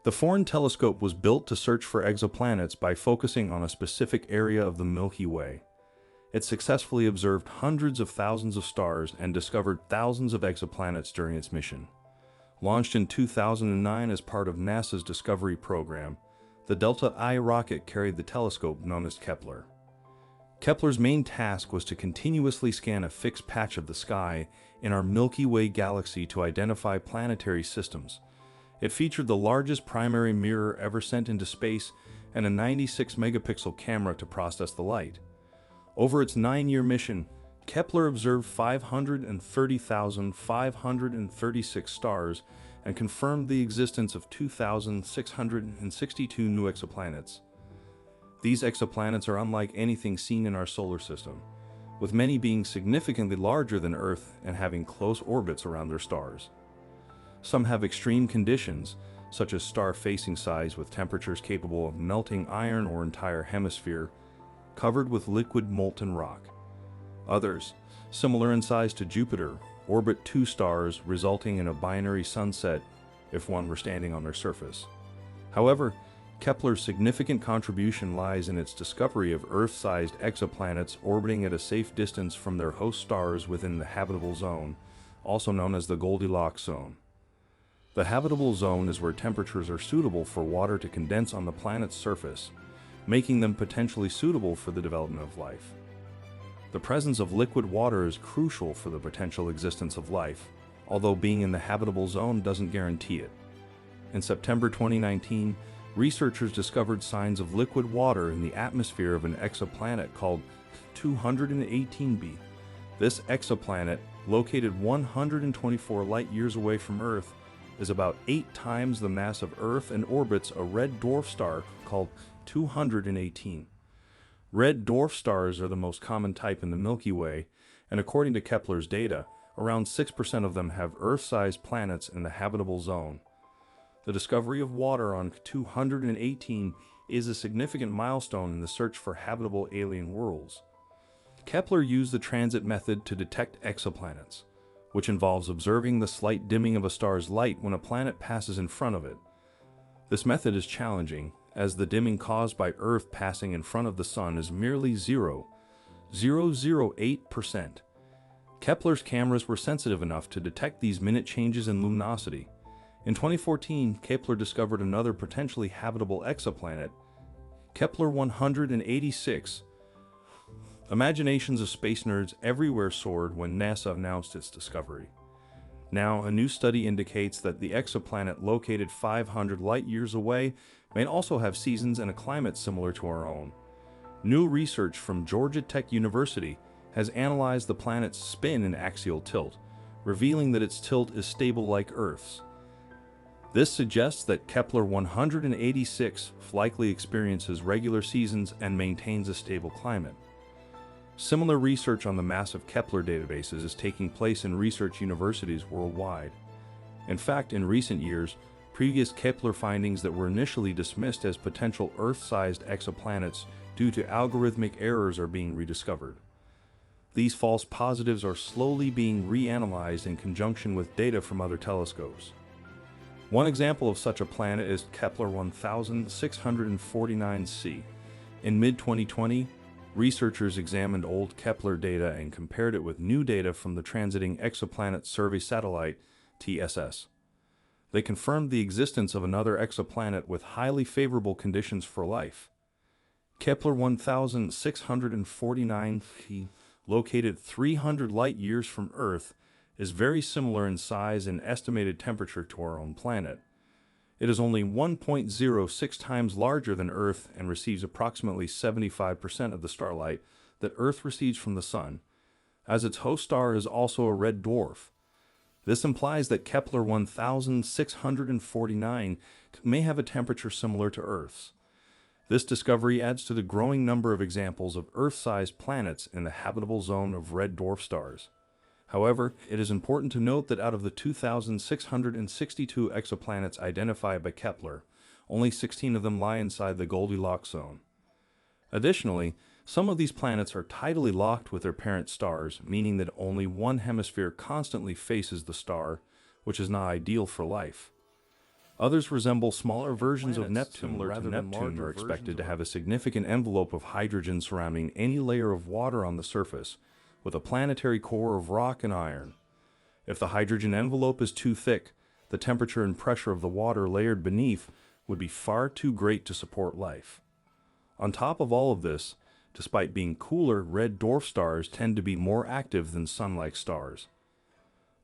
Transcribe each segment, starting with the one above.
The foreign telescope was built to search for exoplanets by focusing on a specific area of the Milky Way. It successfully observed hundreds of thousands of stars and discovered thousands of exoplanets during its mission. Launched in 2009 as part of NASA's Discovery program, the Delta I rocket carried the telescope known as Kepler. Kepler's main task was to continuously scan a fixed patch of the sky in our Milky Way galaxy to identify planetary systems. It featured the largest primary mirror ever sent into space and a 96-megapixel camera to process the light. Over its 9-year mission, Kepler observed 530,536 stars and confirmed the existence of 2,662 new exoplanets. These exoplanets are unlike anything seen in our solar system, with many being significantly larger than Earth and having close orbits around their stars. Some have extreme conditions, such as star-facing size with temperatures capable of melting iron or entire hemisphere, covered with liquid molten rock. Others, similar in size to Jupiter, orbit two stars, resulting in a binary sunset if one were standing on their surface. However, Kepler's significant contribution lies in its discovery of Earth-sized exoplanets orbiting at a safe distance from their host stars within the habitable zone, also known as the Goldilocks zone. The habitable zone is where temperatures are suitable for water to condense on the planet's surface, making them potentially suitable for the development of life. The presence of liquid water is crucial for the potential existence of life, although being in the habitable zone doesn't guarantee it. In September 2019, researchers discovered signs of liquid water in the atmosphere of an exoplanet called 218b. This exoplanet, located 124 light-years away from Earth, is about 8 times the mass of Earth and orbits a red dwarf star called 218. Red dwarf stars are the most common type in the Milky Way, and according to Kepler's data, around 6% of them have Earth-sized planets in the habitable zone. The discovery of water on 218 is a significant milestone in the search for habitable alien worlds. Kepler used the transit method to detect exoplanets, which involves observing the slight dimming of a star's light when a planet passes in front of it. This method is challenging, as the dimming caused by Earth passing in front of the Sun is merely 0.008%. Kepler's cameras were sensitive enough to detect these minute changes in luminosity. In 2014, Kepler discovered another potentially habitable exoplanet, Kepler 186. Imaginations of space nerds everywhere soared when NASA announced its discovery. Now, a new study indicates that the exoplanet located 500 light-years away may also have seasons and a climate similar to our own. New research from Georgia Tech University has analyzed the planet's spin and axial tilt, revealing that its tilt is stable like Earth's. This suggests that Kepler 186 likely experiences regular seasons and maintains a stable climate. Similar research on the massive Kepler databases is taking place in research universities worldwide. In fact, in recent years, previous Kepler findings that were initially dismissed as potential Earth-sized exoplanets due to algorithmic errors are being rediscovered. These false positives are slowly being reanalyzed in conjunction with data from other telescopes. One example of such a planet is Kepler 1649c. In mid-2020, researchers examined old Kepler data and compared it with new data from the Transiting Exoplanet Survey Satellite, TSS. They confirmed the existence of another exoplanet with highly favorable conditions for life. Kepler 1649c, located 300 light-years from Earth, is very similar in size and estimated temperature to our own planet. It is only 1.06 times larger than Earth and receives approximately 75% of the starlight that Earth receives from the Sun, as its host star is also a red dwarf. This implies that Kepler 1649 may have a temperature similar to Earth's. This discovery adds to the growing number of examples of Earth-sized planets in the habitable zone of red dwarf stars. However, it is important to note that out of the 2,662 exoplanets identified by Kepler, only 16 of them lie inside the Goldilocks zone. Additionally, some of these planets are tidally locked with their parent stars, meaning that only one hemisphere constantly faces the star, which is not ideal for life. Others resemble smaller versions of Planets Neptune similar to rather than Neptune larger are expected expected to have a significant envelope of hydrogen surrounding any layer of water on the surface, with a planetary core of rock and iron. If the hydrogen envelope is too thick, the temperature and pressure of the water layered beneath would be far too great to support life. On top of all of this, despite being cooler, red dwarf stars tend to be more active than sun-like stars.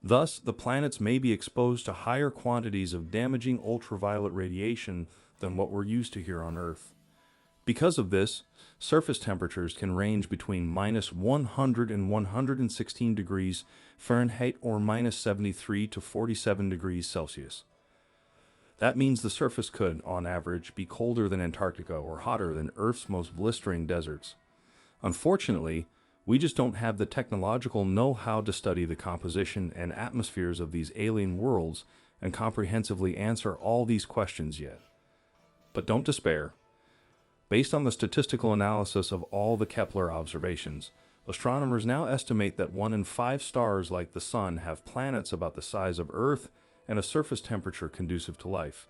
Thus, the planets may be exposed to higher quantities of damaging ultraviolet radiation than what we're used to here on Earth. Because of this, surface temperatures can range between -100 and 116 degrees Fahrenheit or -73 to 47 degrees Celsius. That means the surface could, on average, be colder than Antarctica or hotter than Earth's most blistering deserts. Unfortunately, we just don't have the technological know-how to study the composition and atmospheres of these alien worlds and comprehensively answer all these questions yet. But don't despair. Based on the statistical analysis of all the Kepler observations, astronomers now estimate that 1 in 5 stars like the Sun have planets about the size of Earth and a surface temperature conducive to life.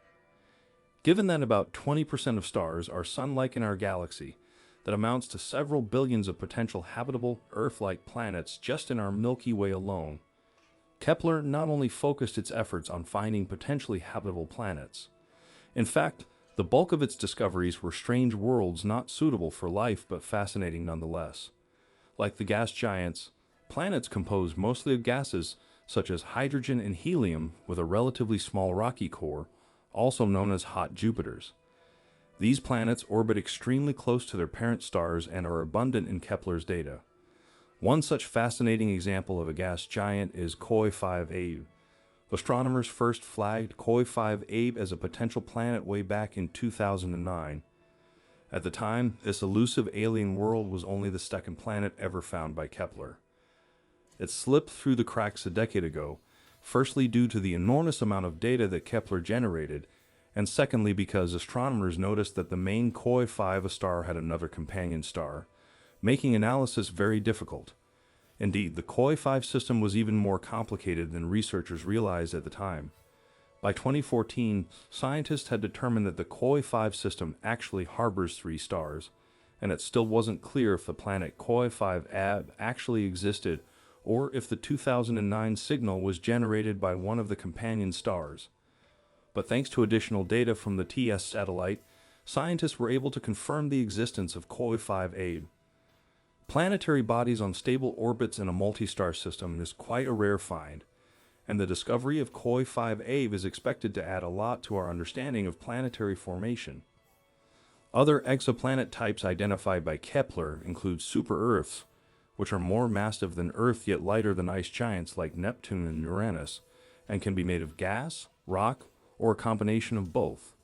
Given that about 20% of stars are Sun-like in our galaxy, that amounts to several billions of potential habitable Earth-like planets just in our Milky Way alone. Kepler not only focused its efforts on finding potentially habitable planets. In fact, the bulk of its discoveries were strange worlds not suitable for life but fascinating nonetheless. Like the gas giants, planets compose mostly of gases such as hydrogen and helium with a relatively small rocky core, also known as hot Jupiters. These planets orbit extremely close to their parent stars and are abundant in Kepler's data. One such fascinating example of a gas giant is Koi 5a. Astronomers first flagged Koi 5a as a potential planet way back in 2009. At the time, this elusive alien world was only the second planet ever found by Kepler. It slipped through the cracks a decade ago, firstly due to the enormous amount of data that Kepler generated, and secondly because astronomers noticed that the main Koi 5a star had another companion star, making analysis very difficult. Indeed, the Koi 5 system was even more complicated than researchers realized at the time. By 2014, scientists had determined that the Koi 5 system actually harbors 3 stars, and it still wasn't clear if the planet Koi 5a actually existed or if the 2009 signal was generated by one of the companion stars. But thanks to additional data from the TS satellite, scientists were able to confirm the existence of Koi 5a. Planetary bodies on stable orbits in a multi-star system is quite a rare find, and the discovery of Koi 5a is expected to add a lot to our understanding of planetary formation. Other exoplanet types identified by Kepler include super-Earths, which are more massive than Earth yet lighter than ice giants like Neptune and Uranus, and can be made of gas, rock, or a combination of both.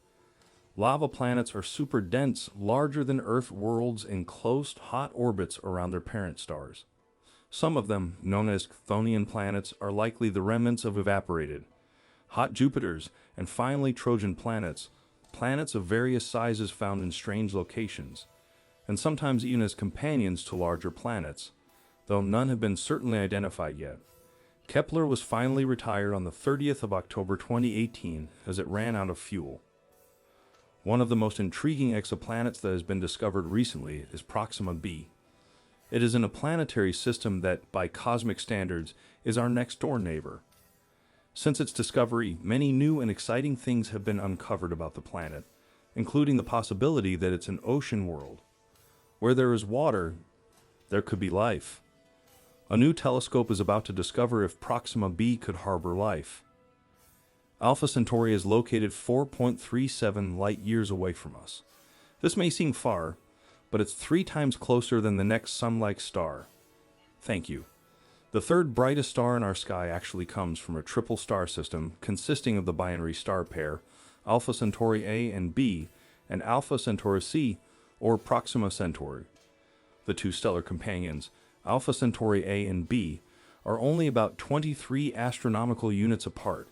Lava planets are super dense, larger than Earth worlds in close, hot orbits around their parent stars. Some of them, known as Chthonian planets, are likely the remnants of evaporated hot Jupiters, and finally Trojan planets, planets of various sizes found in strange locations, and sometimes even as companions to larger planets, though none have been certainly identified yet. Kepler was finally retired on the 30th of October 2018 as it ran out of fuel. One of the most intriguing exoplanets that has been discovered recently is Proxima b. It is in a planetary system that, by cosmic standards, is our next-door neighbor. Since its discovery, many new and exciting things have been uncovered about the planet, including the possibility that it's an ocean world. Where there is water, there could be life. A new telescope is about to discover if Proxima b could harbor life. Alpha Centauri is located 4.37 light-years away from us. This may seem far, but it's 3 times closer than the next Sun-like star. Thank you. The third brightest star in our sky actually comes from a triple star system consisting of the binary star pair Alpha Centauri A and B and Alpha Centauri C, or Proxima Centauri. The 2 stellar companions, Alpha Centauri A and B, are only about 23 astronomical units apart,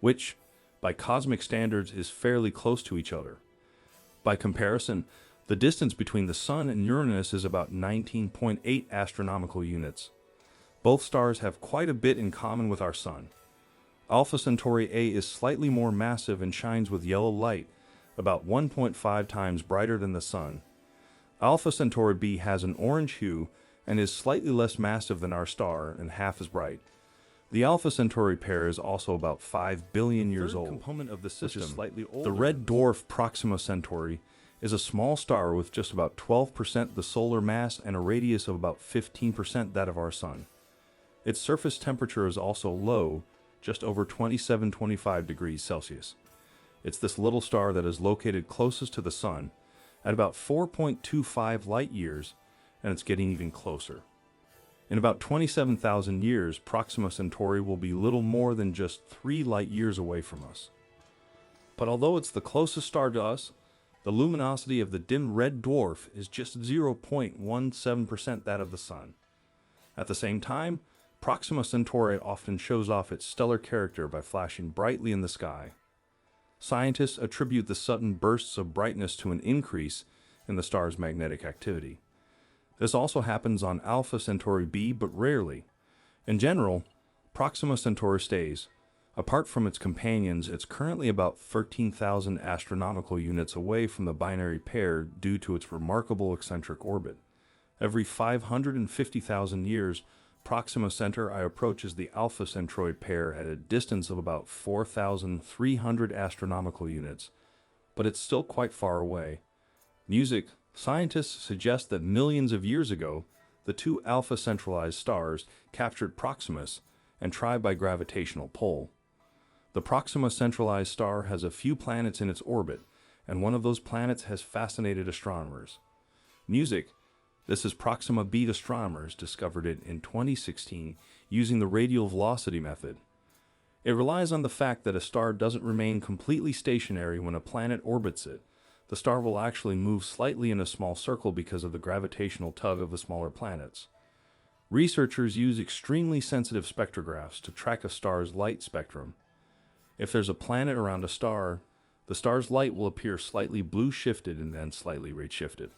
which, by cosmic standards, is fairly close to each other. By comparison, the distance between the Sun and Uranus is about 19.8 astronomical units. Both stars have quite a bit in common with our Sun. Alpha Centauri A is slightly more massive and shines with yellow light, about 1.5 times brighter than the Sun. Alpha Centauri B has an orange hue and is slightly less massive than our star and half as bright. The Alpha Centauri pair is also about 5 billion years old, component of the system, which is slightly older. The red dwarf Proxima Centauri Is a small star with just about 12% the solar mass and a radius of about 15% that of our Sun. Its surface temperature is also low, just over 27-25 degrees Celsius. It's this little star that is located closest to the Sun, at about 4.25 light years, and it's getting even closer. In about 27,000 years, Proxima Centauri will be little more than just 3 light years away from us. But although it's the closest star to us, the luminosity of the dim red dwarf is just 0.17% that of the Sun. At the same time, Proxima Centauri often shows off its stellar character by flashing brightly in the sky. Scientists attribute the sudden bursts of brightness to an increase in the star's magnetic activity. This also happens on Alpha Centauri B, but rarely. In general, Proxima Centauri stays. Apart from its companions, it's currently about 13,000 astronomical units away from the binary pair due to its remarkable eccentric orbit. Every 550,000 years, Proxima Centauri approaches the Alpha Centauri pair at a distance of about 4,300 astronomical units, but it's still quite far away. Scientists suggest that millions of years ago, the two alpha centralized stars captured Proximus and tried by gravitational pull. The Proxima centralized star has a few planets in its orbit, and one of those planets has fascinated astronomers. This is Proxima B. Astronomers discovered it in 2016 using the radial velocity method. It relies on the fact that a star doesn't remain completely stationary when a planet orbits it. The star will actually move slightly in a small circle because of the gravitational tug of the smaller planets. Researchers use extremely sensitive spectrographs to track a star's light spectrum. If there's a planet around a star, the star's light will appear slightly blue shifted and then slightly red shifted.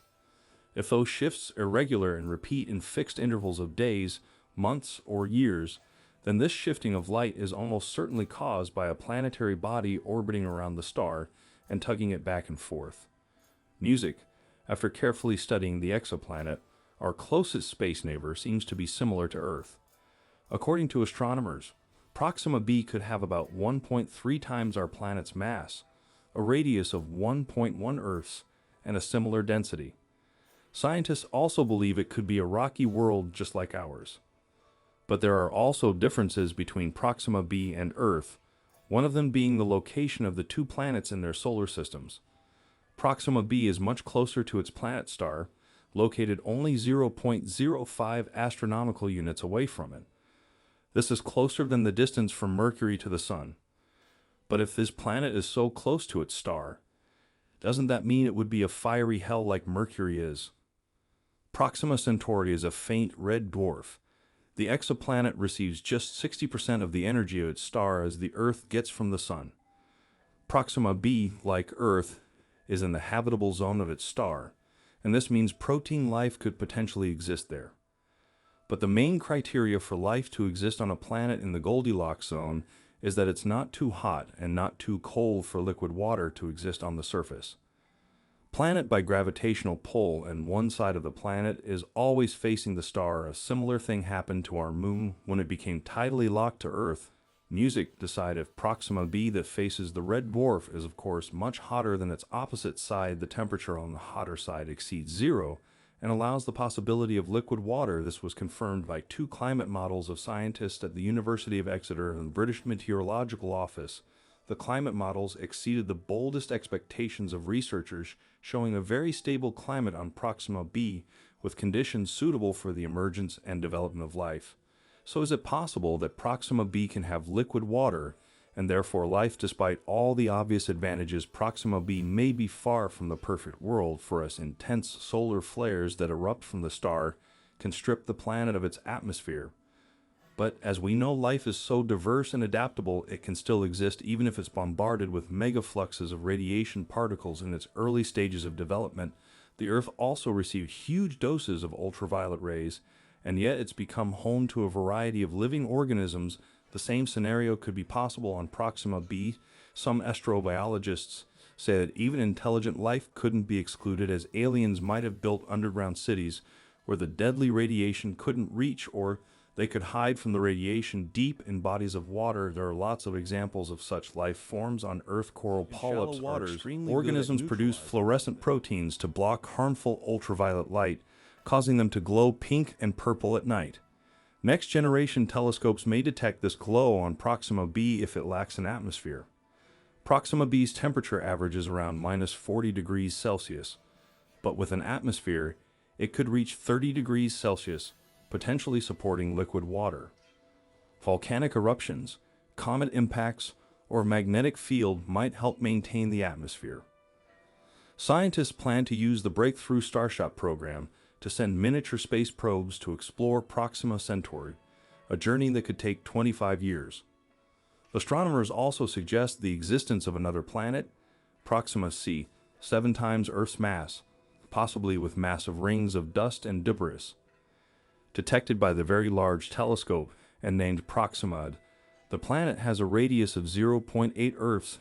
If those shifts are irregular and repeat in fixed intervals of days, months, or years, then this shifting of light is almost certainly caused by a planetary body orbiting around the star and tugging it back and forth. After carefully studying the exoplanet, our closest space neighbor seems to be similar to Earth. According to astronomers, Proxima B could have about 1.3 times our planet's mass, a radius of 1.1 Earths, and a similar density. Scientists also believe it could be a rocky world just like ours. But there are also differences between Proxima B and Earth, one of them being the location of the two planets in their solar systems. Proxima B is much closer to its planet star, located only 0.05 astronomical units away from it. This is closer than the distance from Mercury to the Sun. But if this planet is so close to its star, doesn't that mean it would be a fiery hell like Mercury is? Proxima Centauri is a faint red dwarf. The exoplanet receives just 60% of the energy of its star as the Earth gets from the Sun. Proxima B, like Earth, is in the habitable zone of its star, and this means protein life could potentially exist there. But the main criteria for life to exist on a planet in the Goldilocks zone is that it's not too hot and not too cold for liquid water to exist on the surface. Planet by gravitational pull, and one side of the planet is always facing the star. A similar thing happened to our moon when it became tidally locked to Earth. Decide if Proxima B that faces the red dwarf is of course much hotter than its opposite side. The temperature on the hotter side exceeds zero and allows the possibility of liquid water. This was confirmed by two climate models of scientists at the University of Exeter and the British Meteorological Office. The climate models exceeded the boldest expectations of researchers, showing a very stable climate on Proxima B with conditions suitable for the emergence and development of life. So is it possible that Proxima B can have liquid water and therefore life? Despite all the obvious advantages, Proxima B may be far from the perfect world, for as intense solar flares that erupt from the star can strip the planet of its atmosphere. But as we know, life is so diverse and adaptable, it can still exist even if it's bombarded with megafluxes of radiation particles in its early stages of development. The Earth also received huge doses of ultraviolet rays, and yet it's become home to a variety of living organisms The same scenario could be possible on Proxima b. Some astrobiologists say that even intelligent life couldn't be excluded, as aliens might have built underground cities where the deadly radiation couldn't reach, or they could hide from the radiation deep in bodies of water. There are lots of examples of such life forms on Earth. Coral polyps are extremely organisms produce fluorescent proteins to block harmful ultraviolet light, causing them to glow pink and purple at night. Next-generation telescopes may detect this glow on Proxima b if it lacks an atmosphere. Proxima b's temperature averages around -40 degrees Celsius, but with an atmosphere, it could reach 30 degrees Celsius, potentially supporting liquid water. Volcanic eruptions, comet impacts, or magnetic field might help maintain the atmosphere. Scientists plan to use the Breakthrough Starshot program to send miniature space probes to explore Proxima Centauri, a journey that could take 25 years. Astronomers also suggest the existence of another planet, Proxima c, 7 times Earth's mass, possibly with massive rings of dust and debris. Detected by the Very Large Telescope and named Proxima, the planet has a radius of 0.8 Earths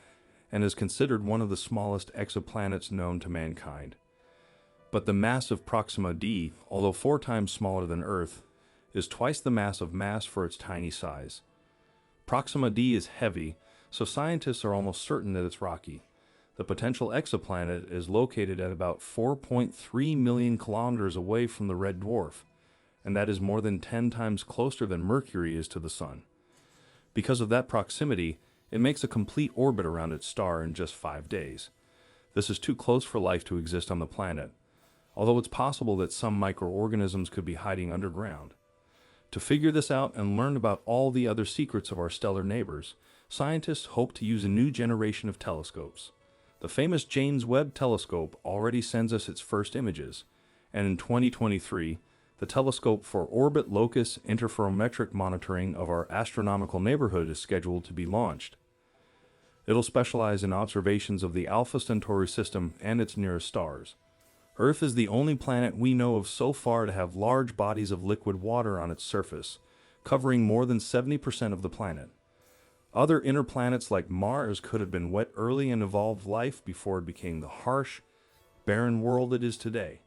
and is considered one of the smallest exoplanets known to mankind. But the massive Proxima d, although 4 times smaller than Earth, is twice the mass of mass for its tiny size. Proxima d is heavy, so scientists are almost certain that it's rocky. The potential exoplanet is located at about 4.3 million kilometers away from the red dwarf, and that is more than 10 times closer than Mercury is to the Sun. Because of that proximity, it makes a complete orbit around its star in just 5 days. This is too close for life to exist on the planet, although it's possible that some microorganisms could be hiding underground. To figure this out and learn about all the other secrets of our stellar neighbors, scientists hope to use a new generation of telescopes. The famous James Webb Telescope already sends us its first images, and in 2023, the Telescope for Orbit Locus Interferometric Monitoring of our astronomical neighborhood is scheduled to be launched. It'll specialize in observations of the Alpha Centauri system and its nearest stars. Earth is the only planet we know of so far to have large bodies of liquid water on its surface, covering more than 70% of the planet. Other inner planets like Mars could have been wet early and evolved life before it became the harsh, barren world it is today.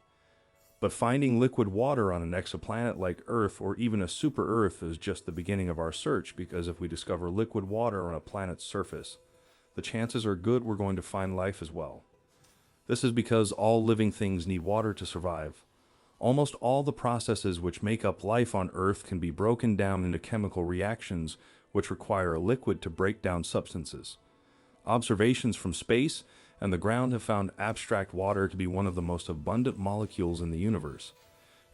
But finding liquid water on an exoplanet like Earth or even a super-Earth is just the beginning of our search, because if we discover liquid water on a planet's surface, the chances are good we're going to find life as well. This is because all living things need water to survive. Almost all the processes which make up life on Earth can be broken down into chemical reactions which require a liquid to break down substances. Observations from space and the ground have found abstract water to be one of the most abundant molecules in the universe.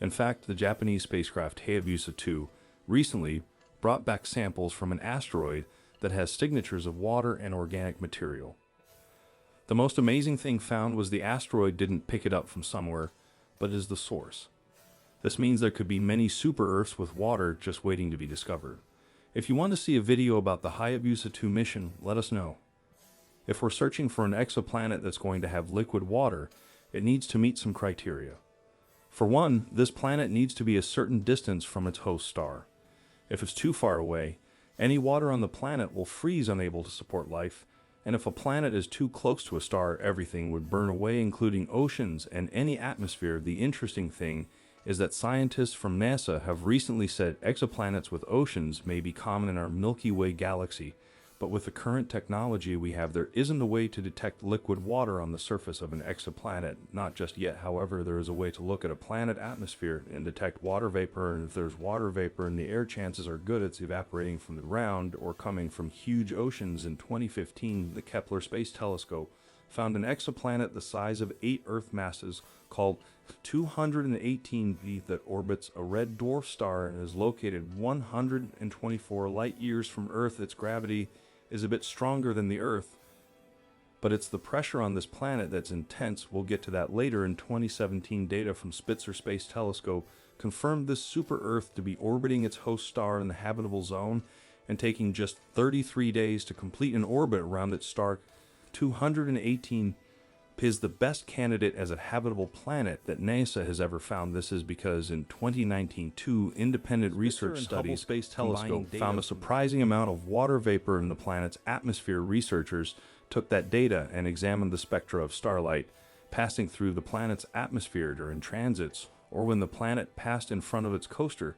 In fact, the Japanese spacecraft Hayabusa 2 recently brought back samples from an asteroid that has signatures of water and organic material. The most amazing thing found was the asteroid didn't pick it up from somewhere, but is the source. This means there could be many super-Earths with water just waiting to be discovered. If you want to see a video about the Hayabusa 2 mission, let us know. If we're searching for an exoplanet that's going to have liquid water, it needs to meet some criteria. For one, this planet needs to be a certain distance from its host star. If it's too far away, any water on the planet will freeze, unable to support life, and if a planet is too close to a star, everything would burn away, including oceans and any atmosphere. The interesting thing is that scientists from NASA have recently said exoplanets with oceans may be common in our Milky Way galaxy, but with the current technology we have, there isn't a way to detect liquid water on the surface of an exoplanet. Not just yet, however, there is a way to look at a planet atmosphere and detect water vapor, and if there's water vapor in the air, chances are good it's evaporating from the ground or coming from huge oceans. In 2015, the Kepler Space Telescope found an exoplanet the size of 8 Earth masses called 218b that orbits a red dwarf star and is located 124 light years from Earth. Its gravity is a bit stronger than the Earth, but it's the pressure on this planet that's intense. We'll get to that later. In 2017, data from Spitzer Space Telescope confirmed this super-Earth to be orbiting its host star in the habitable zone and taking just 33 days to complete an orbit around its star. 218 is the best candidate as a habitable planet that NASA has ever found. This is because in 2019, two independent research studies Space Telescope found a surprising amount of water vapor in the planet's atmosphere. Researchers took that data and examined the spectra of starlight passing through the planet's atmosphere during transits or when the planet passed in front of its coaster.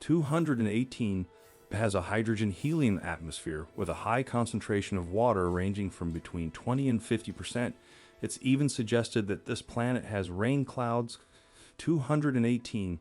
218 has a hydrogen-helium atmosphere with a high concentration of water ranging from between 20 and 50%. It's even suggested that this planet has rain clouds. 218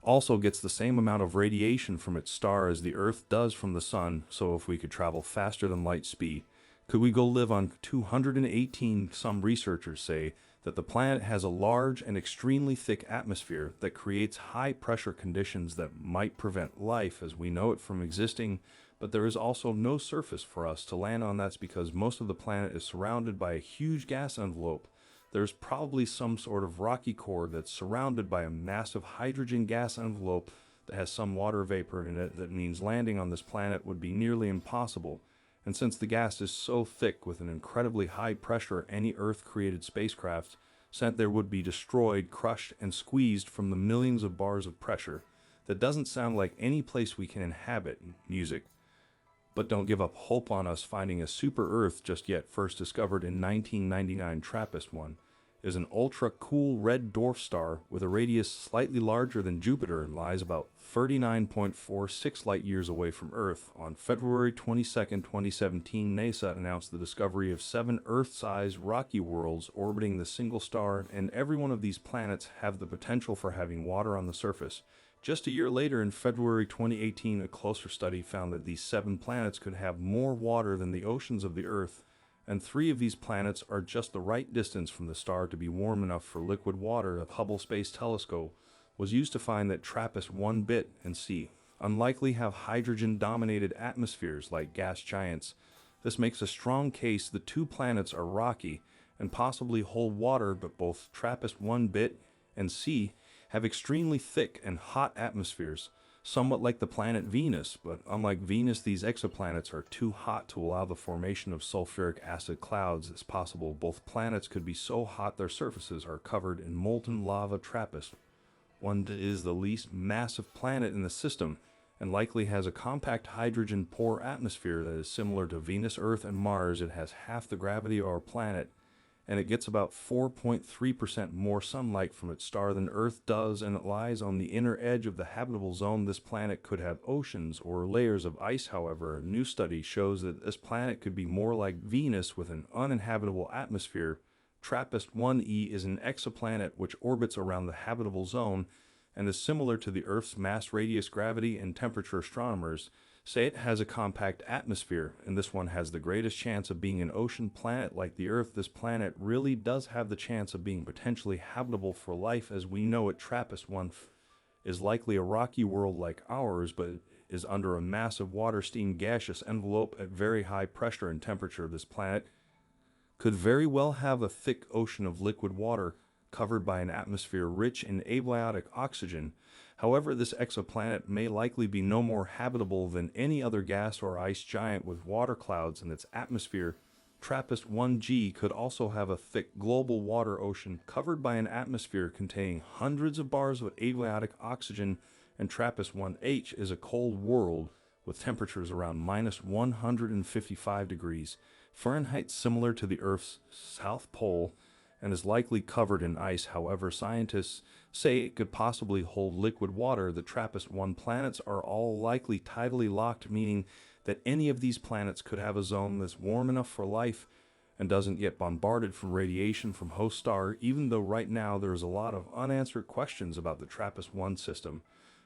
also gets the same amount of radiation from its star as the Earth does from the Sun, so if we could travel faster than light speed, could we go live on 218? Some researchers say that the planet has a large and extremely thick atmosphere that creates high-pressure conditions that might prevent life as we know it from existing, but there is also no surface for us to land on. That's because most of the planet is surrounded by a huge gas envelope. There's probably some sort of rocky core that's surrounded by a massive hydrogen gas envelope that has some water vapor in it. That means landing on this planet would be nearly impossible. And since the gas is so thick with an incredibly high pressure, any Earth-created spacecraft sent there would be destroyed, crushed, and squeezed from the millions of bars of pressure. That doesn't sound like any place we can inhabit. Music. But don't give up hope on us finding a super Earth just yet. First discovered in 1999, TRAPPIST-1 is an ultra-cool red dwarf star with a radius slightly larger than Jupiter and lies about 39.46 light-years away from Earth. On February 22, 2017, NASA announced the discovery of 7 Earth-sized rocky worlds orbiting the single star, and every one of these planets have the potential for having water on the surface. Just a year later, in February 2018, a closer study found that these 7 planets could have more water than the oceans of the Earth, and 3 of these planets are just the right distance from the star to be warm enough for liquid water. The Hubble Space Telescope was used to find that TRAPPIST-1b and C unlikely have hydrogen-dominated atmospheres like gas giants. This makes a strong case the 2 planets are rocky and possibly hold water, but both TRAPPIST-1b and C have extremely thick and hot atmospheres, somewhat like the planet Venus, but unlike Venus, these exoplanets are too hot to allow the formation of sulfuric acid clouds. It's possible both planets could be so hot their surfaces are covered in molten lava. TRAPPIST-1 is the least massive planet in the system and likely has a compact hydrogen-poor atmosphere that is similar to Venus, Earth, and Mars. It has half the gravity of our planet, and it gets about 4.3% more sunlight from its star than Earth does, and it lies on the inner edge of the habitable zone. This planet could have oceans or layers of ice. However, a new study shows that this planet could be more like Venus with an uninhabitable atmosphere. TRAPPIST-1e is an exoplanet which orbits around the habitable zone and is similar to the Earth's mass, radius, gravity, and temperature. Astronomers say it has a compact atmosphere, and this one has the greatest chance of being an ocean planet like the Earth. This planet really does have the chance of being potentially habitable for life as we know it. TRAPPIST-1 is likely a rocky world like ours, but is under a massive water-steam gaseous envelope at very high pressure and temperature. This planet could very well have a thick ocean of liquid water covered by an atmosphere rich in abiotic oxygen. However, this exoplanet may likely be no more habitable than any other gas or ice giant with water clouds in its atmosphere. TRAPPIST-1g could also have a thick global water ocean covered by an atmosphere containing hundreds of bars of abiotic oxygen, and TRAPPIST-1h is a cold world with temperatures around minus 155 degrees Fahrenheit, similar to the Earth's South Pole, and is likely covered in ice. However, scientists say it could possibly hold liquid water. The TRAPPIST-1 planets are all likely tidally locked, meaning that any of these planets could have a zone that's warm enough for life and doesn't get bombarded from radiation from host star. Even though right now there is a lot of unanswered questions about the TRAPPIST-1 system,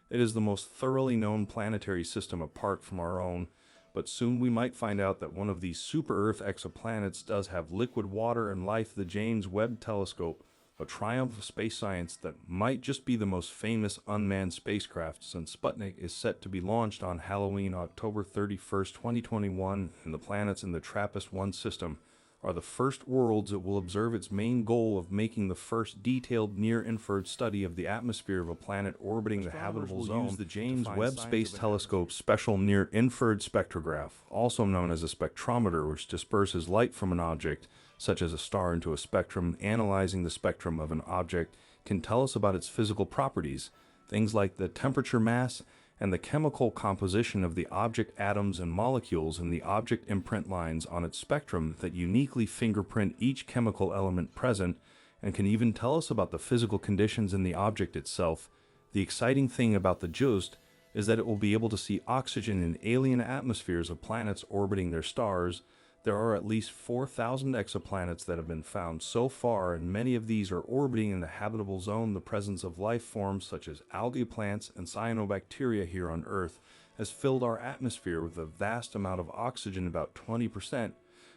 it is the most thoroughly known planetary system apart from our own. But soon we might find out that one of these super-Earth exoplanets does have liquid water and life. The James Webb Telescope, a triumph of space science that might just be the most famous unmanned spacecraft since Sputnik, is set to be launched on Halloween, October 31st, 2021, and the planets in the TRAPPIST-1 system are the first worlds it will observe its main goal of making the first detailed near-infrared study of the atmosphere of a planet orbiting the habitable zone. Use the James Webb Space Telescope's special near-infrared spectrograph, also known as a spectrometer, which disperses light from an object, such as a star, into a spectrum. Analyzing the spectrum of an object can tell us about its physical properties, things like the temperature, mass, and the chemical composition of the object atoms and molecules in the object imprint lines on its spectrum that uniquely fingerprint each chemical element present, and can even tell us about the physical conditions in the object itself. The exciting thing about the JUST is that it will be able to see oxygen in alien atmospheres of planets orbiting their stars. There are at least 4,000 exoplanets that have been found so far, and many of these are orbiting in the habitable zone. The presence of life forms such as algae, plants, and cyanobacteria here on Earth has filled our atmosphere with a vast amount of oxygen, about 20%,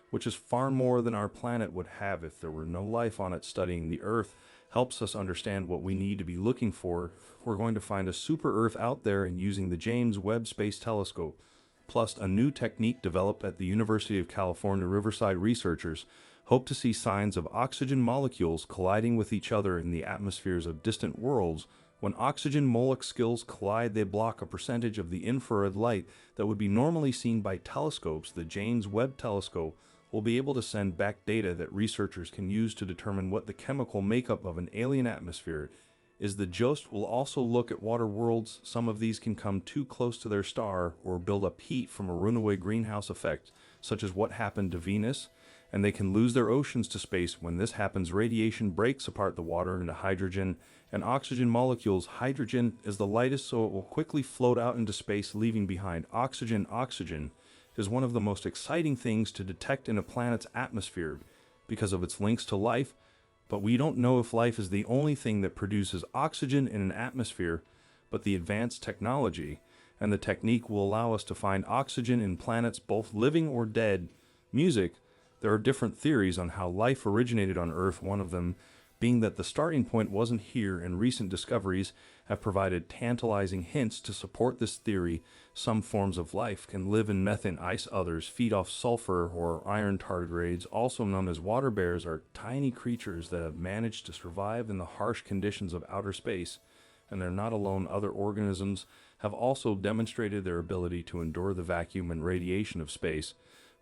which is far more than our planet would have if there were no life on it. Studying the Earth helps us understand what we need to be looking for. We're going to find a super Earth out there, and using the James Webb Space Telescope, plus a new technique developed at the University of California, Riverside, researchers hope to see signs of oxygen molecules colliding with each other in the atmospheres of distant worlds. When oxygen molecules collide, they block a percentage of the infrared light that would be normally seen by telescopes. The James Webb Telescope will be able to send back data that researchers can use to determine what the chemical makeup of an alien atmosphere is. The JUST will also look at water worlds. Some of these can come too close to their star or build up heat from a runaway greenhouse effect, such as what happened to Venus, and they can lose their oceans to space. When this happens, radiation breaks apart the water into hydrogen and oxygen molecules. Hydrogen is the lightest, so it will quickly float out into space, leaving behind oxygen. Oxygen is one of the most exciting things to detect in a planet's atmosphere because of its links to life. But we don't know if life is the only thing that produces oxygen in an atmosphere, but the advanced technology and the technique will allow us to find oxygen in planets, both living or dead. Music. There are different theories on how life originated on Earth, one of them being that the starting point wasn't here, and recent discoveries have provided tantalizing hints to support this theory. Some forms of life can live in methane ice, others feed off sulfur or iron. Tardigrades, also known as water bears, are tiny creatures that have managed to survive in the harsh conditions of outer space, and they're not alone. Other organisms have also demonstrated their ability to endure the vacuum and radiation of space.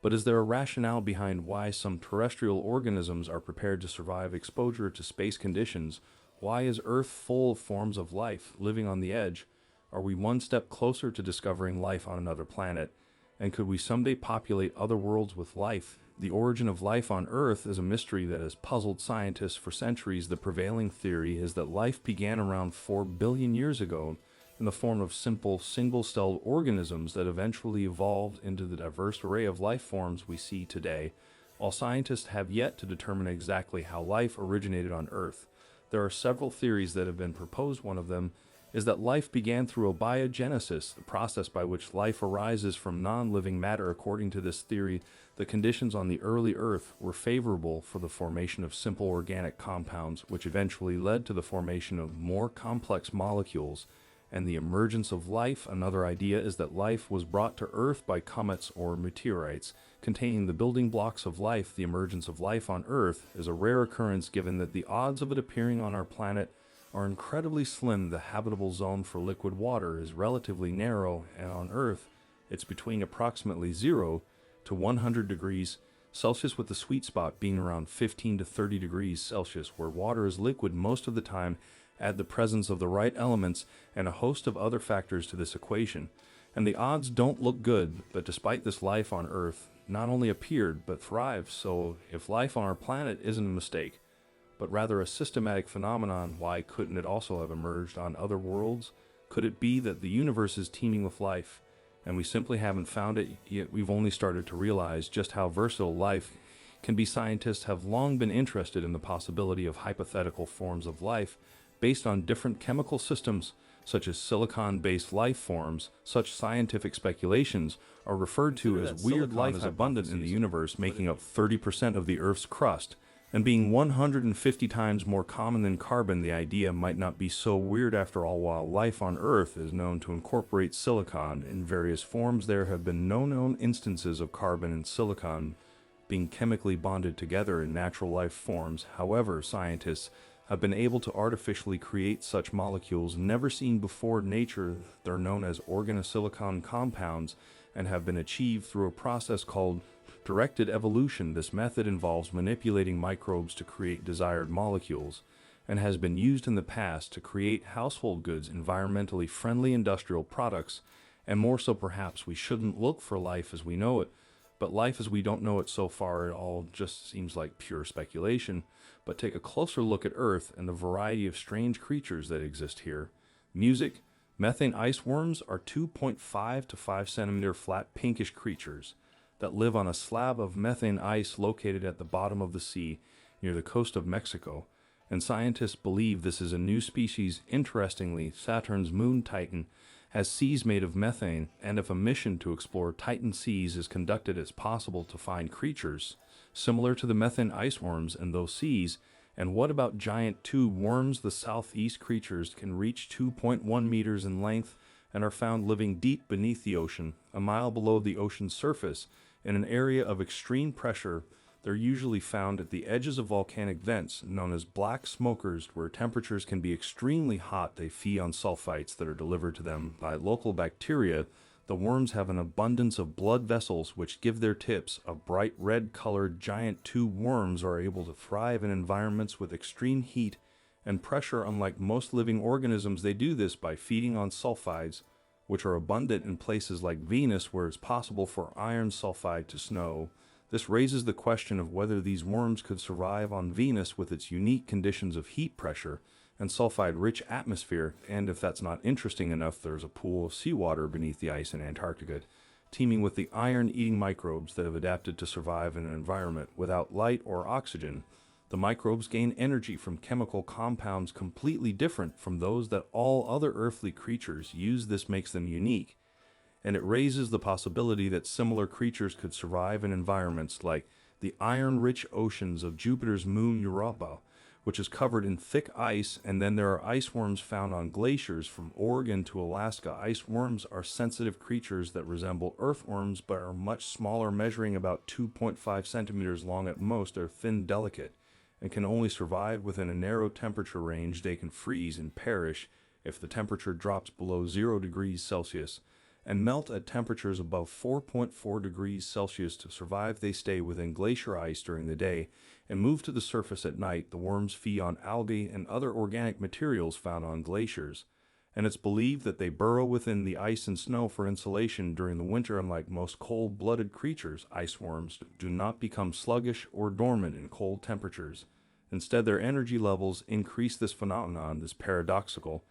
But is there a rationale behind why some terrestrial organisms are prepared to survive exposure to space conditions? Why is Earth full of forms of life living on the edge? Are we one step closer to discovering life on another planet? And could we someday populate other worlds with life? The origin of life on Earth is a mystery that has puzzled scientists for centuries. The prevailing theory is that life began around 4 billion years ago in the form of simple single-celled organisms that eventually evolved into the diverse array of life forms we see today. While scientists have yet to determine exactly how life originated on Earth, there are several theories that have been proposed. One of them is that life began through abiogenesis, the process by which life arises from non-living matter. According to this theory, the conditions on the early Earth were favorable for the formation of simple organic compounds, which eventually led to the formation of more complex molecules and the emergence of life. Another idea is that life was brought to Earth by comets or meteorites containing the building blocks of life. The emergence of life on Earth is a rare occurrence, given that the odds of it appearing on our planet are incredibly slim. The habitable zone for liquid water is relatively narrow, and on Earth it's between approximately 0 to 100 degrees Celsius, with the sweet spot being around 15 to 30 degrees Celsius, where water is liquid most of the time. Add the presence of the right elements and a host of other factors to this equation, and the odds don't look good. But despite this, life on Earth not only appeared but thrived. So if life on our planet isn't a mistake, but rather a systematic phenomenon, why couldn't it also have emerged on other worlds? Could it be that the universe is teeming with life, and we simply haven't found it yet? We've only started to realize just how versatile life can be. Scientists have long been interested in the possibility of hypothetical forms of life based on different chemical systems, such as silicon-based life forms. Such scientific speculations are referred to as weird life abundant in the universe, making up 30% of the Earth's crust, and being 150 times more common than carbon. The idea might not be so weird after all. While life on Earth is known to incorporate silicon in various forms, there have been no known instances of carbon and silicon being chemically bonded together in natural life forms. However, scientists have been able to artificially create such molecules never seen before in nature. They're known as organosilicon compounds and have been achieved through a process called directed evolution. This method involves manipulating microbes to create desired molecules and has been used in the past to create household goods, environmentally friendly industrial products, and more so perhaps we shouldn't look for life as we know it, but life as we don't know it so far it all just seems like pure speculation. But take a closer look at Earth and the variety of strange creatures that exist here. Music. Methane ice worms are 2.5 to 5 centimeter flat pinkish creatures that live on a slab of methane ice located at the bottom of the sea near the coast of Mexico, and scientists believe this is a new species. Interestingly, Saturn's moon Titan has seas made of methane, and if a mission to explore Titan seas is conducted, it's possible to find creatures similar to the methane ice worms in those seas. And what about giant tube worms? The southeast creatures can reach 2.1 meters in length and are found living deep beneath the ocean, a mile below the ocean's surface, in an area of extreme pressure. They're usually found at the edges of volcanic vents, known as black smokers, where temperatures can be extremely hot. They feed on sulfites that are delivered to them by local bacteria. The worms have an abundance of blood vessels which give their tips a bright red-colored. Giant tube worms are able to thrive in environments with extreme heat and pressure. Unlike most living organisms, they do this by feeding on sulfides, which are abundant in places like Venus, where it's possible for iron sulfide to snow. This raises the question of whether these worms could survive on Venus with its unique conditions of heat pressure and sulfide-rich atmosphere. And if that's not interesting enough, there's a pool of seawater beneath the ice in Antarctica, teeming with the iron-eating microbes that have adapted to survive in an environment without light or oxygen. The microbes gain energy from chemical compounds completely different from those that all other earthly creatures use. This makes them unique, and it raises the possibility that similar creatures could survive in environments like the iron-rich oceans of Jupiter's moon Europa, which is covered in thick ice. And then there are ice worms found on glaciers from Oregon to Alaska. Ice worms are sensitive creatures that resemble earthworms but are much smaller, measuring about 2.5 centimeters long at most. They're thin, delicate, and can only survive within a narrow temperature range. They can freeze and perish if the temperature drops below 0 degrees Celsius, and melt at temperatures above 4.4 degrees Celsius to survive. They stay within glacier ice during the day and move to the surface at night. The worms feed on algae and other organic materials found on glaciers, and it's believed that they burrow within the ice and snow for insulation during the winter. Unlike most cold-blooded creatures, ice worms do not become sluggish or dormant in cold temperatures. Instead, their energy levels increase. This phenomenon is paradoxical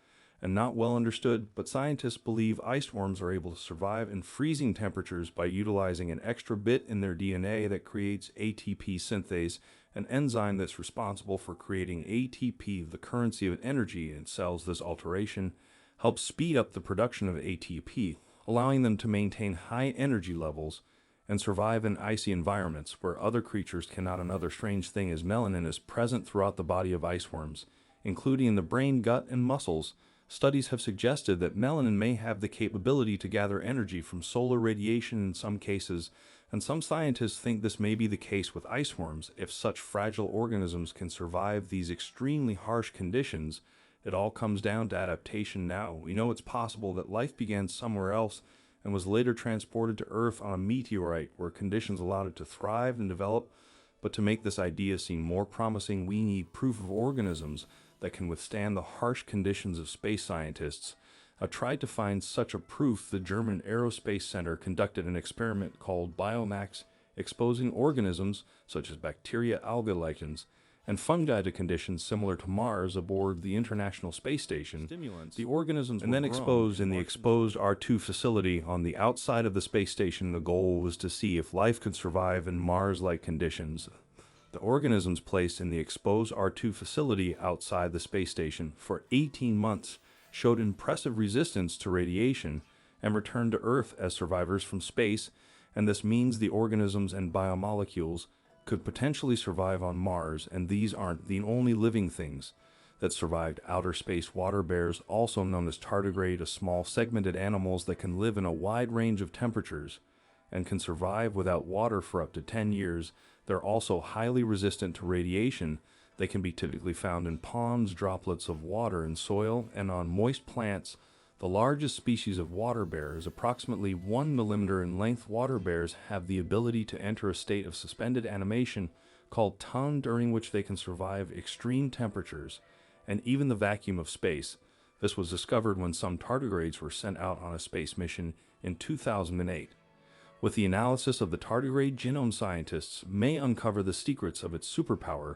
and not well understood, but scientists believe ice worms are able to survive in freezing temperatures by utilizing an extra bit in their DNA that creates ATP synthase, an enzyme that's responsible for creating ATP, the currency of energy in cells. This alteration helps speed up the production of ATP, allowing them to maintain high energy levels and survive in icy environments where other creatures cannot. Another strange thing is melanin is present throughout the body of ice worms, including in the brain, gut, and muscles. Studies have suggested that melanin may have the capability to gather energy from solar radiation in some cases, and some scientists think this may be the case with ice worms. If such fragile organisms can survive these extremely harsh conditions, it all comes down to adaptation. Now, we know it's possible that life began somewhere else and was later transported to Earth on a meteorite where conditions allowed it to thrive and develop. But to make this idea seem more promising, we need proof of organisms that can withstand the harsh conditions of space. Scientists have tried to find such a proof. The German Aerospace Center conducted an experiment called Biomax, exposing organisms such as bacteria, algae, lichens, and fungi to conditions similar to Mars aboard the International Space Station. The organisms and then exposed in the exposed R2 facility on the outside of the space station. The goal was to see if life could survive in Mars-like conditions. The organisms placed in the exposed R2 facility outside the space station for 18 months showed impressive resistance to radiation and returned to Earth as survivors from space, and this means the organisms and biomolecules could potentially survive on Mars. And these aren't the only living things that survived outer space. Water bears, also known as tardigrade, are small segmented animals that can live in a wide range of temperatures and can survive without water for up to 10 years. They're also highly resistant to radiation. They can be typically found in ponds, droplets of water and soil, and on moist plants. The largest species of water bear is approximately 1 millimeter in length. Water bears have the ability to enter a state of suspended animation called ton, during which they can survive extreme temperatures and even the vacuum of space. This was discovered when some tardigrades were sent out on a space mission in 2008. With the analysis of the tardigrade genome, scientists may uncover the secrets of its superpower,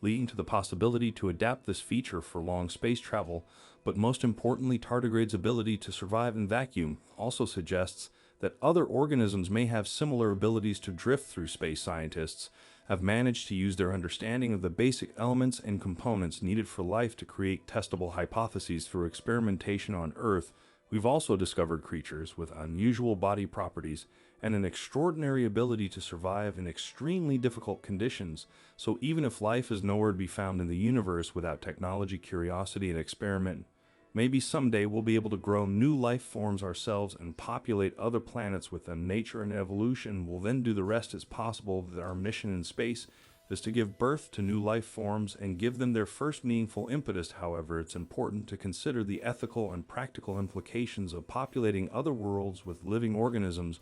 leading to the possibility to adapt this feature for long space travel. But most importantly, tardigrades' ability to survive in vacuum also suggests that other organisms may have similar abilities to drift through space. Scientists have managed to use their understanding of the basic elements and components needed for life to create testable hypotheses through experimentation on Earth. We've also discovered creatures with unusual body properties and an extraordinary ability to survive in extremely difficult conditions. So even if life is nowhere to be found in the universe without technology, curiosity, and experiment, maybe someday we'll be able to grow new life forms ourselves and populate other planets with them. Nature and evolution will then do the rest. As possible that our mission in space is to give birth to new life forms and give them their first meaningful impetus. However, it's important to consider the ethical and practical implications of populating other worlds with living organisms.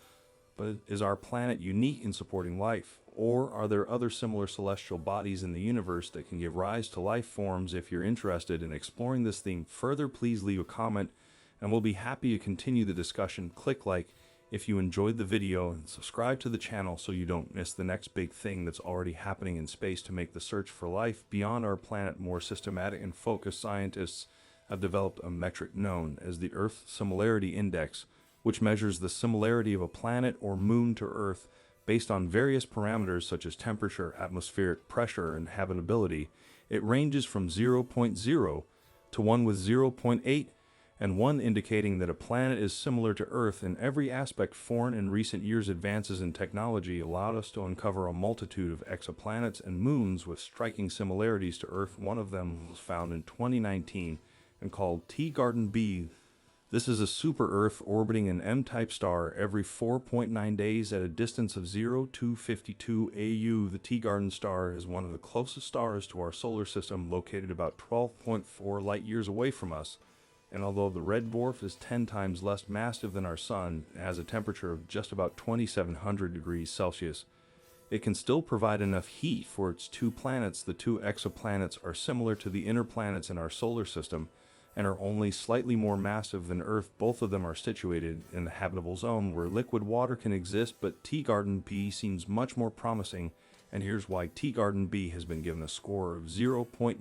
But is our planet unique in supporting life? Or are there other similar celestial bodies in the universe that can give rise to life forms? If you're interested in exploring this theme further, please leave a comment and we'll be happy to continue the discussion. Click like if you enjoyed the video and subscribe to the channel so you don't miss the next big thing that's already happening in space to make the search for life beyond our planet more systematic and focused. Scientists have developed a metric known as the Earth Similarity Index, which measures the similarity of a planet or moon to Earth based on various parameters such as temperature, atmospheric pressure, and habitability. It ranges from 0.0 to 1 with 0.8, and 1 indicating that a planet is similar to Earth in every aspect. Foreign in recent years, advances in technology allowed us to uncover a multitude of exoplanets and moons with striking similarities to Earth. One of them was found in 2019 and called Teegarden B. This is a super-Earth orbiting an M-type star every 4.9 days at a distance of 0 to 52 AU. The Teegarden star is one of the closest stars to our solar system, located about 12.4 light-years away from us. And although the red dwarf is 10 times less massive than our sun and has a temperature of just about 2,700 degrees Celsius, it can still provide enough heat for its 2 planets. The 2 exoplanets are similar to the inner planets in our solar system and are only slightly more massive than Earth. Both of them are situated in the habitable zone where liquid water can exist, but Teegarden B seems much more promising, and here's why. Teegarden B has been given a score of 0.95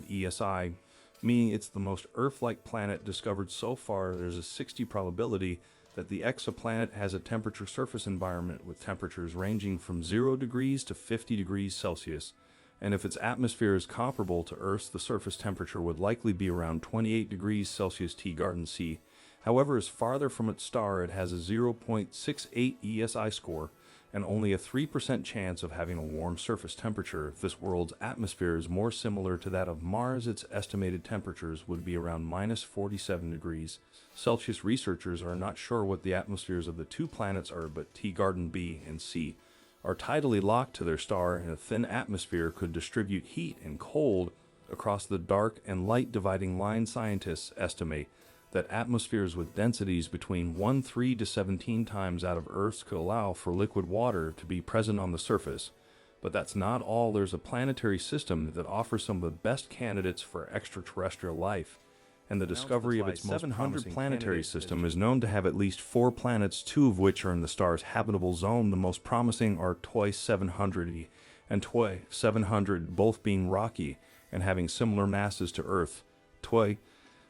ESI, meaning it's the most Earth-like planet discovered so far. There's a 60% probability that the exoplanet has a temperature surface environment with temperatures ranging from 0 degrees to 50 degrees Celsius. And if its atmosphere is comparable to Earth's, the surface temperature would likely be around 28 degrees Celsius. Teegarden C, however, is farther from its star. It has a 0.68 ESI score and only a 3% chance of having a warm surface temperature. If this world's atmosphere is more similar to that of Mars, its estimated temperatures would be around minus 47 degrees Celsius. Researchers are not sure what the atmospheres of the 2 planets are, but Teegarden B and C are tidally locked to their star, and a thin atmosphere could distribute heat and cold across the dark and light dividing line. Scientists estimate that atmospheres with densities between 13 to 17 times out of Earth's could allow for liquid water to be present on the surface. But that's not all. There's a planetary system that offers some of the best candidates for extraterrestrial life, and the discovery of its most promising planetary system is known to have at least 4 planets, 2 of which are in the star's habitable zone. The most promising are TOI 700 and TOI 700, both being rocky and having similar masses to Earth. TOI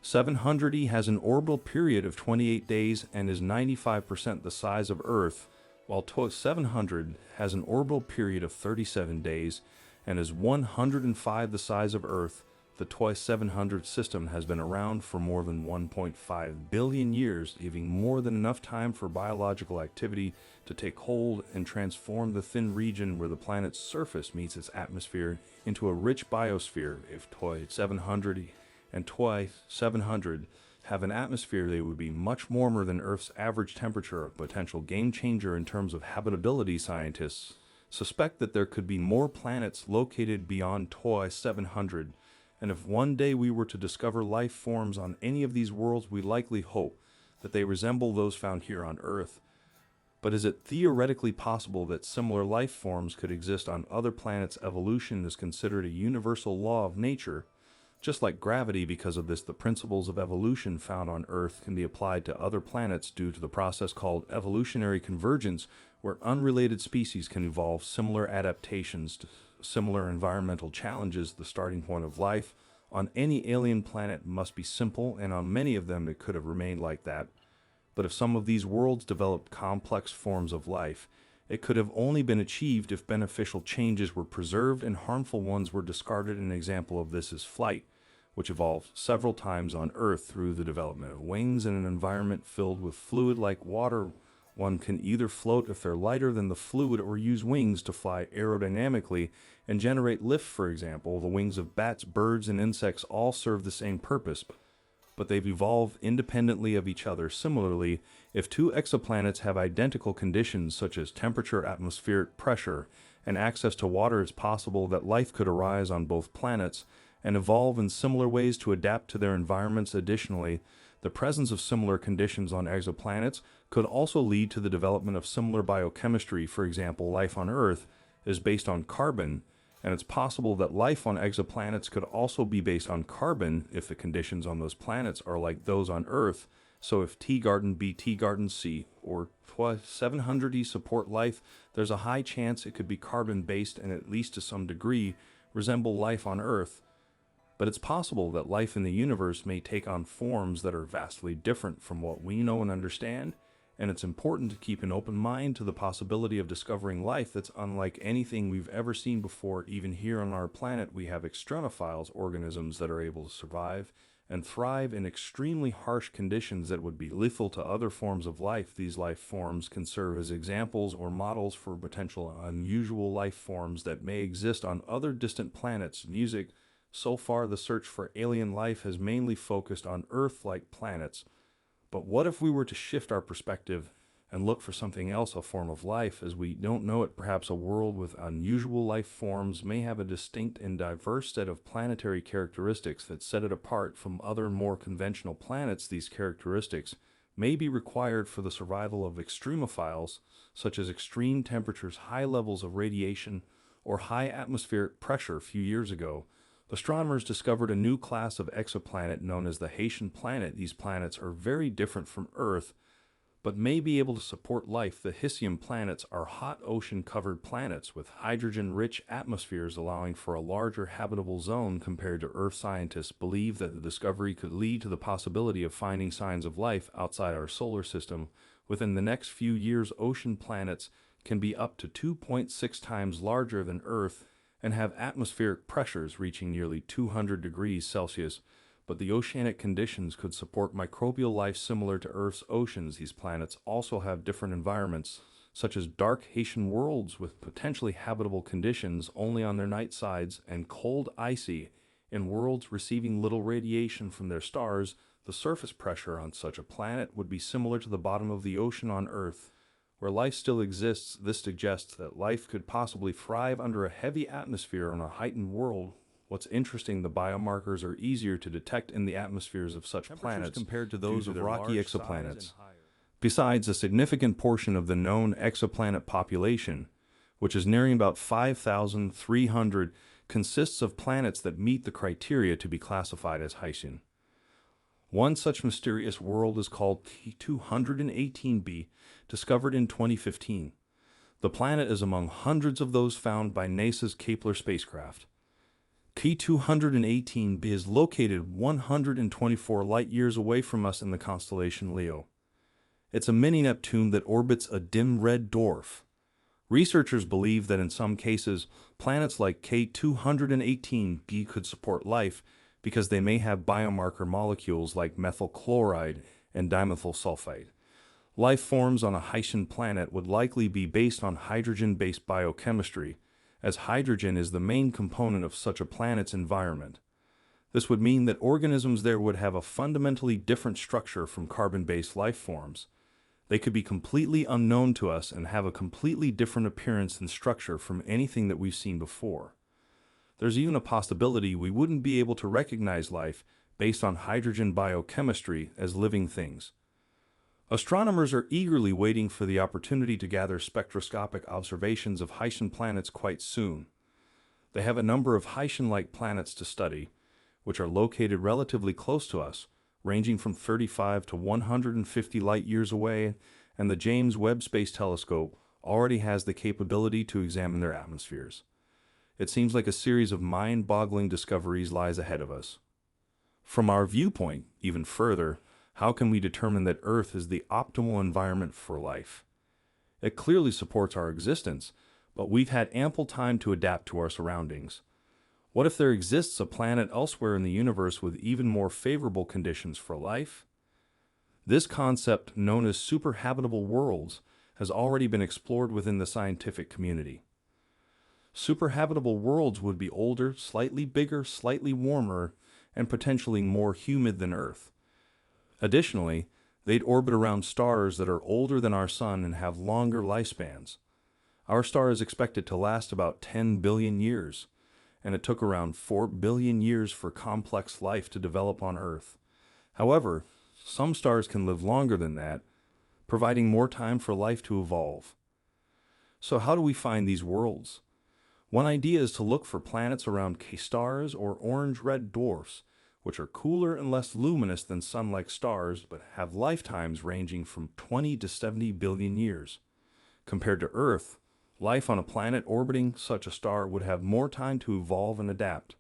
700 has an orbital period of 28 days and is 95% the size of Earth, while TOI 700 has an orbital period of 37 days and is 105 the size of Earth. The TOI 700 system has been around for more than 1.5 billion years, leaving more than enough time for biological activity to take hold and transform the thin region where the planet's surface meets its atmosphere into a rich biosphere. If TOI 700 and TOI 700 have an atmosphere, they would be much warmer than Earth's average temperature, a potential game changer in terms of habitability. Scientists suspect that there could be more planets located beyond TOI 700, and if one day we were to discover life forms on any of these worlds, we likely hope that they resemble those found here on Earth. But is it theoretically possible that similar life forms could exist on other planets? Evolution is considered a universal law of nature. Just like gravity, because of this, the principles of evolution found on Earth can be applied to other planets due to the process called evolutionary convergence, where unrelated species can evolve similar adaptations to similar environmental challenges. The starting point of life on any alien planet must be simple, and on many of them it could have remained like that. But if some of these worlds developed complex forms of life, it could have only been achieved if beneficial changes were preserved and harmful ones were discarded. An example of this is flight, which evolved several times on Earth through the development of wings in an environment filled with fluid like water. One can either float if they're lighter than the fluid or use wings to fly aerodynamically and generate lift. For example, the wings of bats, birds, and insects all serve the same purpose, but they've evolved independently of each other. Similarly, if two exoplanets have identical conditions such as temperature, atmospheric pressure, and access to water, it's possible that life could arise on both planets and evolve in similar ways to adapt to their environments. Additionally, the presence of similar conditions on exoplanets could also lead to the development of similar biochemistry. For example, life on Earth is based on carbon, and it's possible that life on exoplanets could also be based on carbon if the conditions on those planets are like those on Earth. So if T Garden B, T Garden C, or 700E support life, there's a high chance it could be carbon-based and at least to some degree resemble life on Earth. But it's possible that life in the universe may take on forms that are vastly different from what we know and understand, and it's important to keep an open mind to the possibility of discovering life that's unlike anything we've ever seen before. Even here on our planet, we have extranophiles, organisms that are able to survive and thrive in extremely harsh conditions that would be lethal to other forms of life. These life forms can serve as examples or models for potential unusual life forms that may exist on other distant planets. Music. So far, the search for alien life has mainly focused on Earth-like planets. But what if we were to shift our perspective and look for something else, a form of life as we don't know it? Perhaps a world with unusual life forms may have a distinct and diverse set of planetary characteristics that set it apart from other more conventional planets. These characteristics may be required for the survival of extremophiles, such as extreme temperatures, high levels of radiation, or high atmospheric pressure. A few years ago, astronomers discovered a new class of exoplanet known as the Haitian planet. These planets are very different from Earth, but may be able to support life. The Haitian planets are hot ocean-covered planets with hydrogen-rich atmospheres, allowing for a larger habitable zone compared to Earth. Scientists believe that the discovery could lead to the possibility of finding signs of life outside our solar system within the next few years. Ocean planets can be up to 2.6 times larger than Earth and have atmospheric pressures reaching nearly 200 degrees Celsius, but the oceanic conditions could support microbial life similar to Earth's oceans. These planets also have different environments, such as dark Haitian worlds with potentially habitable conditions only on their night sides, and cold, icy, in worlds receiving little radiation from their stars. The surface pressure on such a planet would be similar to the bottom of the ocean on Earth, where life still exists. This suggests that life could possibly thrive under a heavy atmosphere on a heightened world. What's interesting, the biomarkers are easier to detect in the atmospheres of such planets compared to those of rocky exoplanets. Besides, a significant portion of the known exoplanet population, which is nearing about 5,300, consists of planets that meet the criteria to be classified as Haitian. One such mysterious world is called T218b, discovered in 2015. The planet is among hundreds of those found by NASA's Kepler spacecraft. T218b is located 124 light-years away from us in the constellation Leo. It's a mini-Neptune that orbits a dim red dwarf. Researchers believe that in some cases, planets like K218b could support life because they may have biomarker molecules like methyl chloride and dimethyl sulfide. Life forms on a Haitian planet would likely be based on hydrogen-based biochemistry, as hydrogen is the main component of such a planet's environment. This would mean that organisms there would have a fundamentally different structure from carbon-based life forms. They could be completely unknown to us and have a completely different appearance and structure from anything that we've seen before. There's even a possibility we wouldn't be able to recognize life based on hydrogen biochemistry as living things. Astronomers are eagerly waiting for the opportunity to gather spectroscopic observations of Haitian planets quite soon. They have a number of Haitian-like planets to study, which are located relatively close to us, ranging from 35 to 150 light-years away, and the James Webb Space Telescope already has the capability to examine their atmospheres. It seems like a series of mind-boggling discoveries lies ahead of us. From our viewpoint, even further, how can we determine that Earth is the optimal environment for life? It clearly supports our existence, but we've had ample time to adapt to our surroundings. What if there exists a planet elsewhere in the universe with even more favorable conditions for life? This concept, known as superhabitable worlds, has already been explored within the scientific community. Superhabitable worlds would be older, slightly bigger, slightly warmer, and potentially more humid than Earth. Additionally, they'd orbit around stars that are older than our Sun and have longer lifespans. Our star is expected to last about 10 billion years, and it took around 4 billion years for complex life to develop on Earth. However, some stars can live longer than that, providing more time for life to evolve. So how do we find these worlds? One idea is to look for planets around K-stars or orange-red dwarfs, which are cooler and less luminous than Sun-like stars but have lifetimes ranging from 20 to 70 billion years. Compared to Earth, life on a planet orbiting such a star would have more time to evolve and adapt.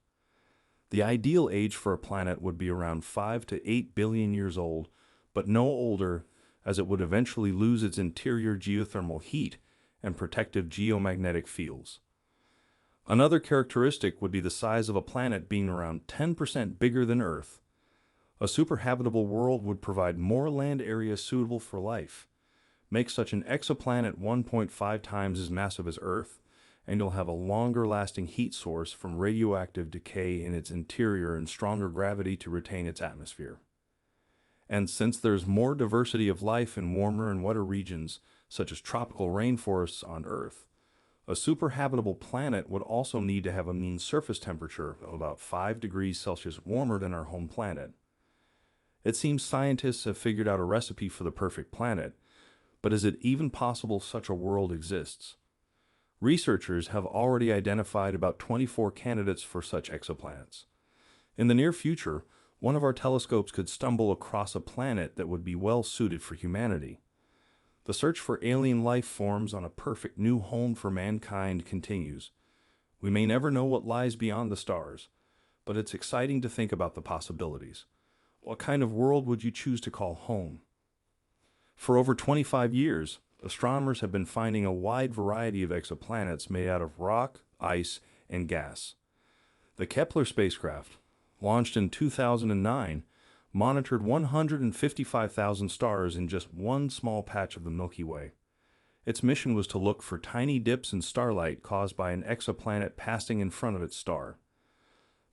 The ideal age for a planet would be around 5 to 8 billion years old, but no older, as it would eventually lose its interior geothermal heat and protective geomagnetic fields. Another characteristic would be the size of a planet being around 10% bigger than Earth. A superhabitable world would provide more land area suitable for life. Make such an exoplanet 1.5 times as massive as Earth, and you'll have a longer-lasting heat source from radioactive decay in its interior and stronger gravity to retain its atmosphere. And since there's more diversity of life in warmer and wetter regions, such as tropical rainforests on Earth, a superhabitable planet would also need to have a mean surface temperature of about 5 degrees Celsius warmer than our home planet. It seems scientists have figured out a recipe for the perfect planet, but is it even possible such a world exists? Researchers have already identified about 24 candidates for such exoplanets. In the near future, one of our telescopes could stumble across a planet that would be well suited for humanity. The search for alien life forms on a perfect new home for mankind continues. We may never know what lies beyond the stars, but it's exciting to think about the possibilities. What kind of world would you choose to call home? For over 25 years, astronomers have been finding a wide variety of exoplanets made out of rock, ice, and gas. The Kepler spacecraft, launched in 2009, monitored 155,000 stars in just one small patch of the Milky Way. Its mission was to look for tiny dips in starlight caused by an exoplanet passing in front of its star.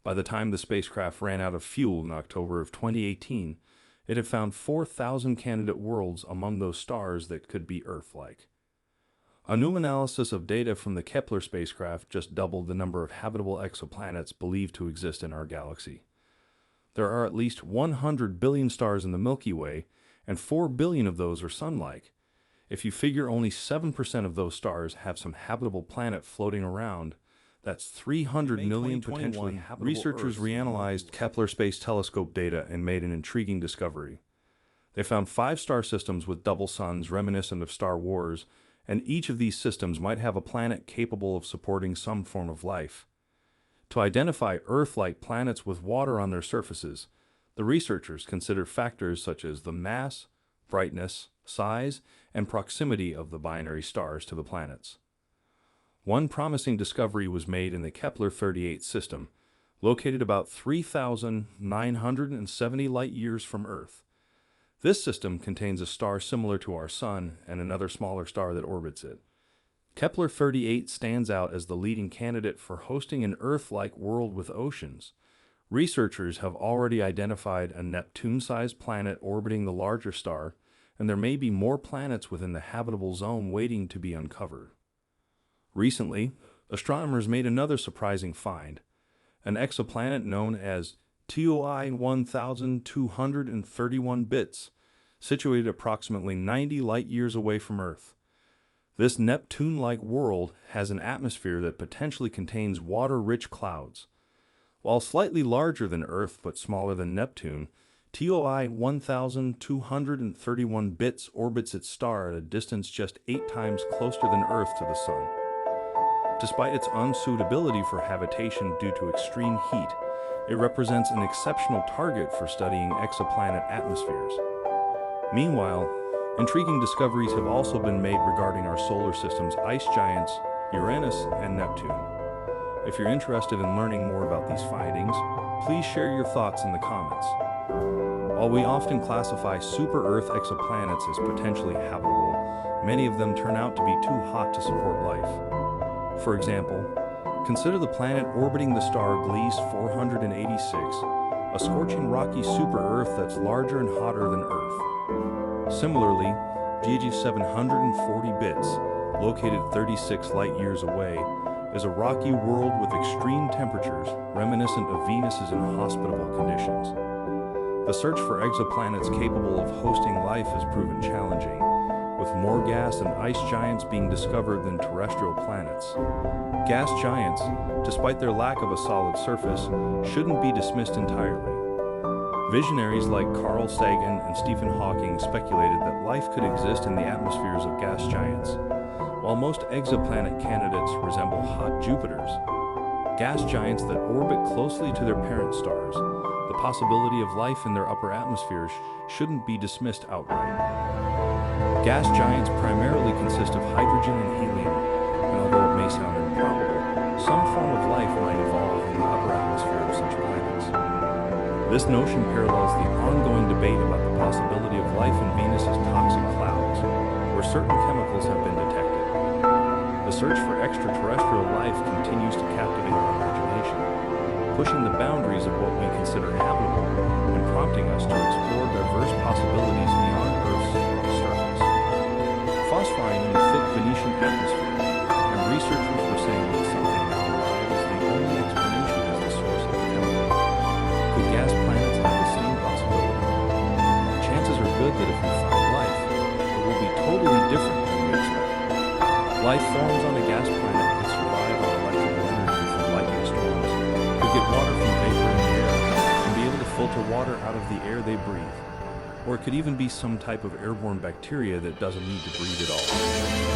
By the time the spacecraft ran out of fuel in October of 2018, it had found 4,000 candidate worlds among those stars that could be Earth-like. A new analysis of data from the Kepler spacecraft just doubled the number of habitable exoplanets believed to exist in our galaxy. There are at least 100 billion stars in the Milky Way, and 4 billion of those are Sun-like. If you figure only 7% of those stars have some habitable planet floating around, that's 300 million potentially habitable. Researchers reanalyzed Kepler Space Telescope data and made an intriguing discovery. They found 5 star systems with double suns reminiscent of Star Wars, and each of these systems might have a planet capable of supporting some form of life. To identify Earth-like planets with water on their surfaces, the researchers considered factors such as the mass, brightness, size, and proximity of the binary stars to the planets. One promising discovery was made in the Kepler-38 system, located about 3,970 light-years from Earth. This system contains a star similar to our Sun and another smaller star that orbits it. Kepler-38 stands out as the leading candidate for hosting an Earth-like world with oceans. Researchers have already identified a Neptune-sized planet orbiting the larger star, and there may be more planets within the habitable zone waiting to be uncovered. Recently, astronomers made another surprising find, an exoplanet known as TOI 1231 bits, situated approximately 90 light-years away from Earth. This Neptune-like world has an atmosphere that potentially contains water-rich clouds. While slightly larger than Earth but smaller than Neptune, TOI 1231 bits orbits its star at a distance just 8 times closer than Earth to the Sun. Despite its unsuitability for habitation due to extreme heat, it represents an exceptional target for studying exoplanet atmospheres. Meanwhile, intriguing discoveries have also been made regarding our solar system's ice giants, Uranus and Neptune. If you're interested in learning more about these findings, please share your thoughts in the comments. While we often classify super-Earth exoplanets as potentially habitable, many of them turn out to be too hot to support life. For example, consider the planet orbiting the star Gliese 486, a scorching rocky super-Earth that's larger and hotter than Earth. Similarly, Gliese 740 bits, located 36 light-years away, is a rocky world with extreme temperatures reminiscent of Venus's inhospitable conditions. The search for exoplanets capable of hosting life has proven challenging, with more gas and ice giants being discovered than terrestrial planets. Gas giants, despite their lack of a solid surface, shouldn't be dismissed entirely. Visionaries like Carl Sagan and Stephen Hawking speculated that life could exist in the atmospheres of gas giants. While most exoplanet candidates resemble hot Jupiters, gas giants that orbit closely to their parent stars, the possibility of life in their upper atmospheres shouldn't be dismissed outright. Gas giants primarily consist of hydrogen and helium, and although it may sound improbable, some form of life might evolve in the upper atmosphere of such planets. This notion parallels the ongoing debate about the possibility of life in Venus's toxic clouds, where certain chemicals have been detected. The search for extraterrestrial life continues to captivate our imagination, pushing the boundaries of what we consider habitable and prompting us to explore diverse possibilities beyond Earth's surface. Phosphine in the thick Venetian atmosphere, and researchers were saying that something now alive is the only explanation as the source of the chemical. Could gas planets have the same possibility? The chances are good that if we find life, it will be totally different than we expect. Life forms on a gas planet could survive on electrical energy from lightning storms, could get water from vapor in the air, and be able to filter water out of the air they breathe. Or it could even be some type of airborne bacteria that doesn't need to breathe at all,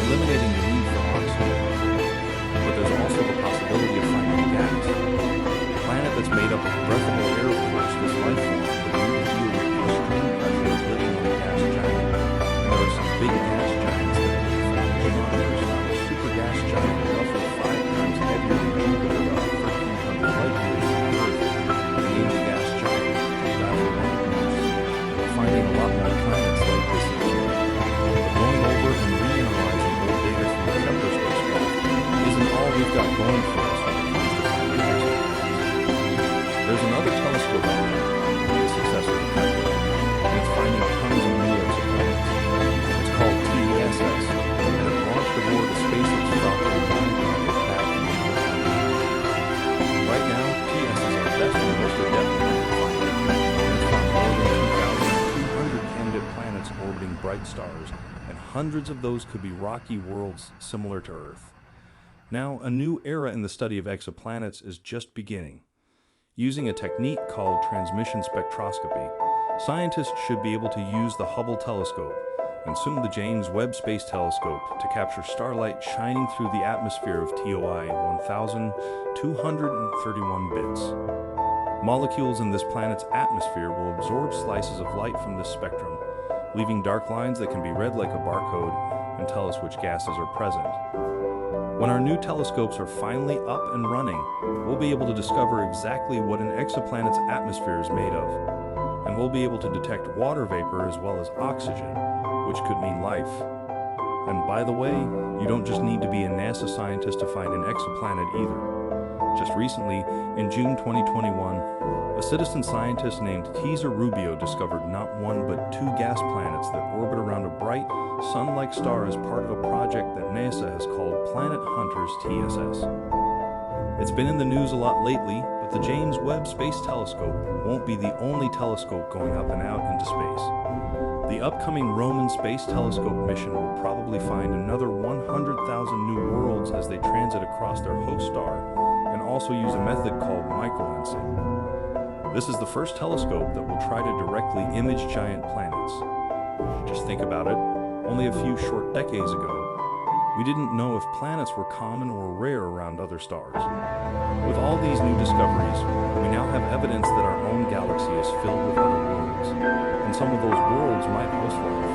eliminating the need for oxygen. But there's also the possibility of finding gas. A planet that's made up of breathable air force this life form would need to deal with the extreme pressure of living on a gas giant. And there are some big gas giants that have been found beyond Earth. Super gas giant roughly 5 times heavier than Jupiter, about 1,300 light-years from Earth, named the gas giant Astonishing. We're finding a lot more planets like this each year. But going over and reanalyzing old data from the Kepler spacecraft isn't all we've got going for us when it comes to finding exoplanets. There's another telescope out there, the successor to Kepler, and it's finding tons of new exoplanets. It's called TESS, and it launched aboard the SpaceX Falcon 9 rocket back in April. Right now, TESS is our best and most adept map to find it, and it's found more than 2,200 candidate planets orbiting bright stars, and hundreds of those could be rocky worlds similar to Earth. Now, a new era in the study of exoplanets is just beginning. Using a technique called transmission spectroscopy, scientists should be able to use the Hubble telescope and soon the James Webb Space Telescope to capture starlight shining through the atmosphere of TOI 1231 bits. Molecules in this planet's atmosphere will absorb slices of light from this spectrum, leaving dark lines that can be read like a barcode and tell us which gases are present. When our new telescopes are finally up and running, we'll be able to discover exactly what an exoplanet's atmosphere is made of, and we'll be able to detect water vapor as well as oxygen, which could mean life. And by the way, you don't just need to be a NASA scientist to find an exoplanet either. Just recently, in June 2021, a citizen scientist named Teaser Rubio discovered not one but two gas planets that orbit around a bright, sun-like star as part of a project that NASA has called Planet Hunters TSS. It's been in the news a lot lately, but the James Webb Space Telescope won't be the only telescope going up and out into space. The upcoming Roman Space Telescope mission will probably find another 100,000 new worlds as they transit across their host star, and also use a method called microlensing. This is the first telescope that will try to directly image giant planets. Just think about it, only a few short decades ago, we didn't know if planets were common or rare around other stars. With all these new discoveries, we now have evidence that our own galaxy is filled with other worlds, and some of those worlds might host life.